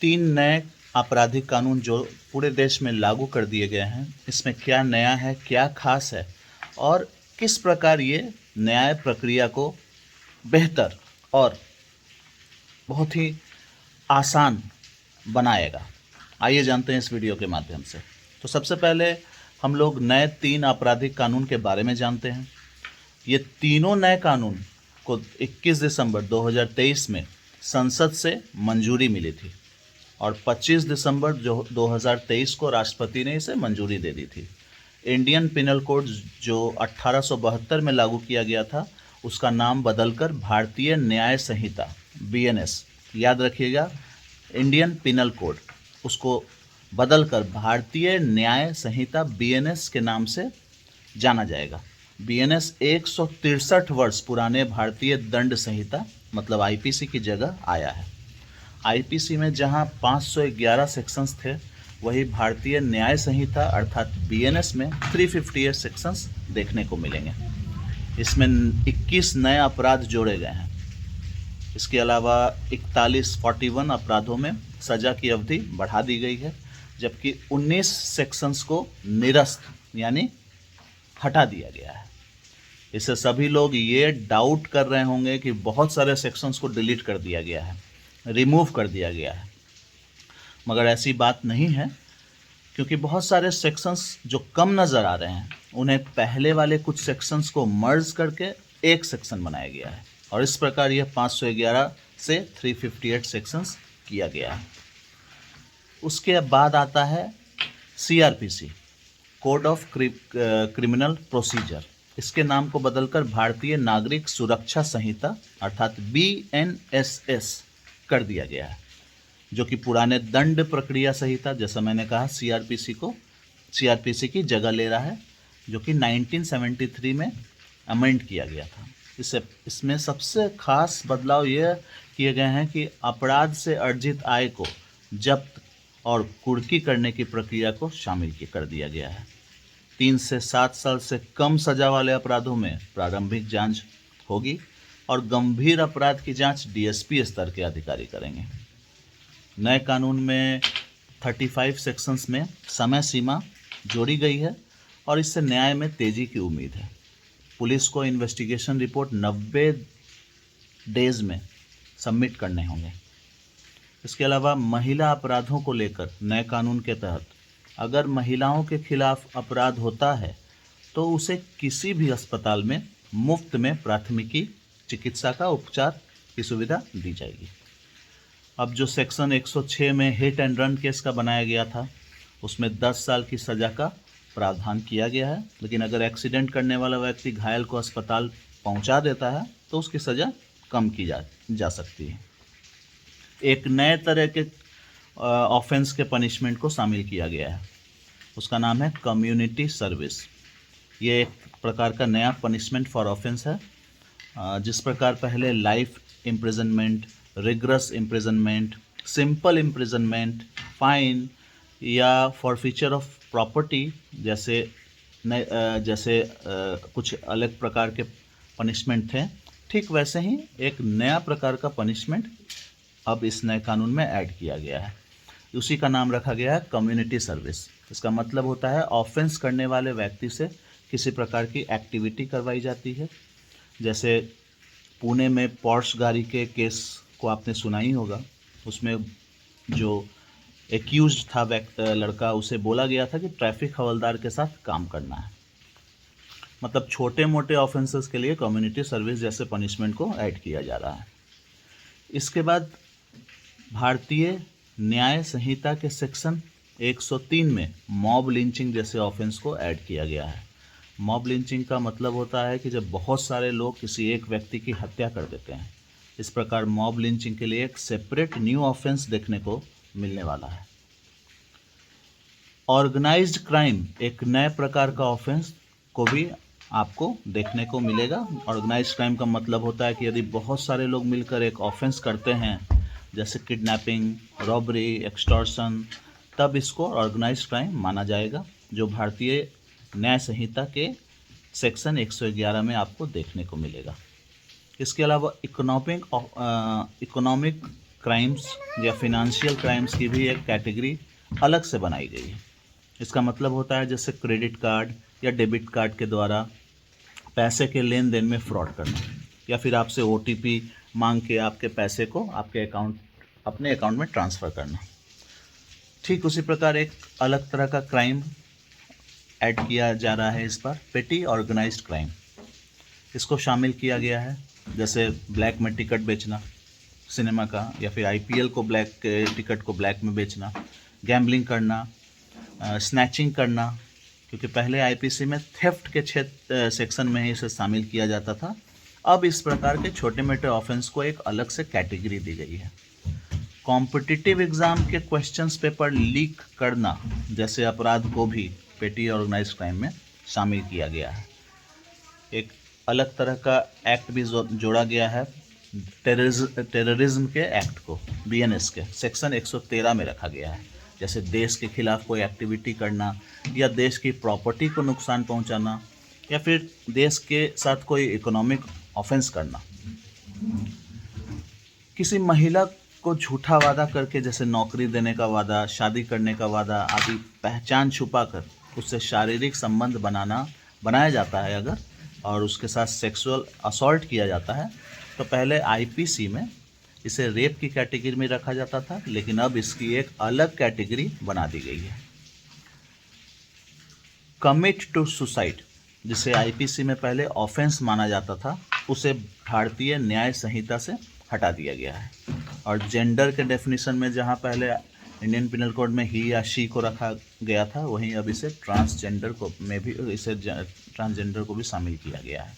तीन नए आपराधिक कानून जो पूरे देश में लागू कर दिए गए हैं, इसमें क्या नया है, क्या खास है और किस प्रकार ये न्याय प्रक्रिया को बेहतर और बहुत ही आसान बनाएगा। आइए जानते हैं इस वीडियो के माध्यम से। तो सबसे पहले हम लोग नए तीन आपराधिक कानून के बारे में जानते हैं। ये तीनों नए कानून को 21 दिसंबर 2023 में संसद से मंजूरी मिली थी और 25 दिसंबर जो 2023 को राष्ट्रपति ने इसे मंजूरी दे दी थी। इंडियन पिनल कोड जो 1872 में लागू किया गया था, उसका नाम बदलकर भारतीय न्याय संहिता बीएनएस, याद रखिएगा, इंडियन पिनल कोड, उसको बदलकर भारतीय न्याय संहिता बीएनएस के नाम से जाना जाएगा। बीएनएस 163 वर्ष पुराने भारतीय दंड संहिता मतलब आईपीसी की जगह आया है। आईपीसी में जहां 511 सेक्शंस थे, वही भारतीय न्याय संहिता अर्थात बीएनएस में 358 सेक्शंस देखने को मिलेंगे। इसमें 21 नए अपराध जोड़े गए हैं। इसके अलावा 41 अपराधों में सज़ा की अवधि बढ़ा दी गई है, जबकि 19 सेक्शंस को निरस्त यानी हटा दिया गया है। इससे सभी लोग ये डाउट कर रहे होंगे कि बहुत सारे सेक्शंस को डिलीट कर दिया गया है, रिमूव कर दिया गया है, मगर ऐसी बात नहीं है, क्योंकि बहुत सारे सेक्शंस जो कम नज़र आ रहे हैं, उन्हें पहले वाले कुछ सेक्शंस को मर्ज करके एक सेक्शन बनाया गया है और इस प्रकार यह 511 से 358 सेक्शंस किया गया है। उसके बाद आता है CrPC, code of criminal procedure. इसके नाम को बदलकर भारतीय नागरिक सुरक्षा संहिता अर्थात बीएनएसएस कर दिया गया है, जो कि पुराने दंड प्रक्रिया संहिता, जैसा मैंने कहा, सीआरपीसी की जगह ले रहा है, जो कि 1973 में अमेंड किया गया था। इसमें सबसे खास बदलाव ये किए गए हैं कि अपराध से अर्जित आय को जब्त और कुर्की करने की प्रक्रिया को शामिल कर दिया गया है। 3 से 7 साल से कम सजा वाले अपराधों में प्रारंभिक जांच होगी और गंभीर अपराध की जांच डीएसपी स्तर के अधिकारी करेंगे। नए कानून में 35 सेक्शंस में समय सीमा जोड़ी गई है और इससे न्याय में तेजी की उम्मीद है। पुलिस को इन्वेस्टिगेशन रिपोर्ट 90 डेज में सबमिट करने होंगे। इसके अलावा महिला अपराधों को लेकर नए कानून के तहत अगर महिलाओं के खिलाफ अपराध होता है तो उसे किसी भी अस्पताल में मुफ्त में प्राथमिकी चिकित्सा का उपचार की सुविधा दी जाएगी। अब जो सेक्शन 106 में हिट एंड रन केस का बनाया गया था, उसमें 10 साल की सज़ा का प्रावधान किया गया है, लेकिन अगर एक्सीडेंट करने वाला व्यक्ति घायल को अस्पताल पहुंचा देता है तो उसकी सज़ा कम की जा सकती है। एक नए तरह के ऑफेंस के पनिशमेंट को शामिल किया गया है, उसका नाम है कम्युनिटी सर्विस। ये एक प्रकार का नया पनिशमेंट फॉर ऑफेंस है। जिस प्रकार पहले life imprisonment, rigorous imprisonment, simple imprisonment, fine या फॉरफीचर ऑफ प्रॉपर्टी जैसे कुछ अलग प्रकार के पनिशमेंट थे, ठीक वैसे ही एक नया प्रकार का पनिशमेंट अब इस नए कानून में ऐड किया गया है। उसी का नाम रखा गया है कम्युनिटी सर्विस। इसका मतलब होता है ऑफेंस करने वाले व्यक्ति से किसी प्रकार की एक्टिविटी करवाई जाती है। जैसे पुणे में पोर्श गाड़ी के केस को आपने सुना ही होगा, उसमें जो एक्यूज्ड था लड़का, उसे बोला गया था कि ट्रैफिक हवलदार के साथ काम करना है। मतलब छोटे मोटे ऑफेंसेस के लिए कम्युनिटी सर्विस जैसे पनिशमेंट को ऐड किया जा रहा है। इसके बाद भारतीय न्याय संहिता के सेक्शन 103 में मॉब लिंचिंग जैसे ऑफेंस को ऐड किया गया है। मॉब लिंचिंग का मतलब होता है कि जब बहुत सारे लोग किसी एक व्यक्ति की हत्या कर देते हैं। इस प्रकार मॉब लिंचिंग के लिए एक सेपरेट न्यू ऑफेंस देखने को मिलने वाला है। ऑर्गेनाइज्ड क्राइम एक नए प्रकार का ऑफेंस को भी आपको देखने को मिलेगा। ऑर्गेनाइज्ड क्राइम का मतलब होता है कि यदि बहुत सारे लोग मिलकर एक ऑफेंस करते हैं, जैसे किडनैपिंग, रॉबरी, एक्सटॉर्शन, तब इसको ऑर्गेनाइज्ड क्राइम माना जाएगा, जो भारतीय न्याय संहिता के सेक्शन 111 में आपको देखने को मिलेगा। इसके अलावा इकोनॉमिक क्राइम्स या फिनेंशियल क्राइम्स की भी एक कैटेगरी अलग से बनाई गई है। इसका मतलब होता है जैसे क्रेडिट कार्ड या डेबिट कार्ड के द्वारा पैसे के लेन देन में फ्रॉड करना, या फिर आपसे OTP मांग के आपके पैसे को आपके अपने अकाउंट में ट्रांसफ़र करना। ठीक उसी प्रकार एक अलग तरह का क्राइम ऐड किया जा रहा है इस बार, पेटी ऑर्गेनाइज्ड क्राइम। इसको शामिल किया गया है, जैसे ब्लैक में टिकट बेचना सिनेमा का, या फिर IPL को टिकट को ब्लैक में बेचना, गैम्बलिंग करना, स्नैचिंग करना, क्योंकि पहले IPC में थेफ्ट के सेक्शन में ही इसे शामिल किया जाता था। अब इस प्रकार के छोटे मोटे ऑफेंस को एक अलग से कैटेगरी दी गई है। कॉम्पिटिटिव एग्ज़ाम के क्वेश्चंस पेपर लीक करना जैसे अपराध को भी पेटी ऑर्गेनाइज्ड क्राइम में शामिल किया गया है। एक अलग तरह का एक्ट भी जोड़ा गया है, टेररिज्म के एक्ट को BNS के सेक्शन 113 में रखा गया है। जैसे देश के खिलाफ कोई एक्टिविटी करना, या देश की प्रॉपर्टी को नुकसान पहुंचाना, या फिर देश के साथ कोई इकोनॉमिक ऑफेंस करना। किसी महिला को झूठा वादा करके, जैसे नौकरी देने का वादा, शादी करने का वादा आदि पहचान छुपाकर उससे शारीरिक संबंध बनाया जाता है अगर, और उसके साथ सेक्सुअल असॉल्ट किया जाता है, तो पहले IPC में इसे रेप की कैटेगरी में रखा जाता था, लेकिन अब इसकी एक अलग कैटेगरी बना दी गई है। कमिट टू सुसाइड, जिसे IPC में पहले ऑफेंस माना जाता था, उसे भारतीय न्याय संहिता से हटा दिया गया है। और जेंडर के डेफिनेशन में जहां पहले इंडियन पिनल कोड में ही या शी को रखा गया था, वहीं अब इसे ट्रांसजेंडर को भी शामिल किया गया है।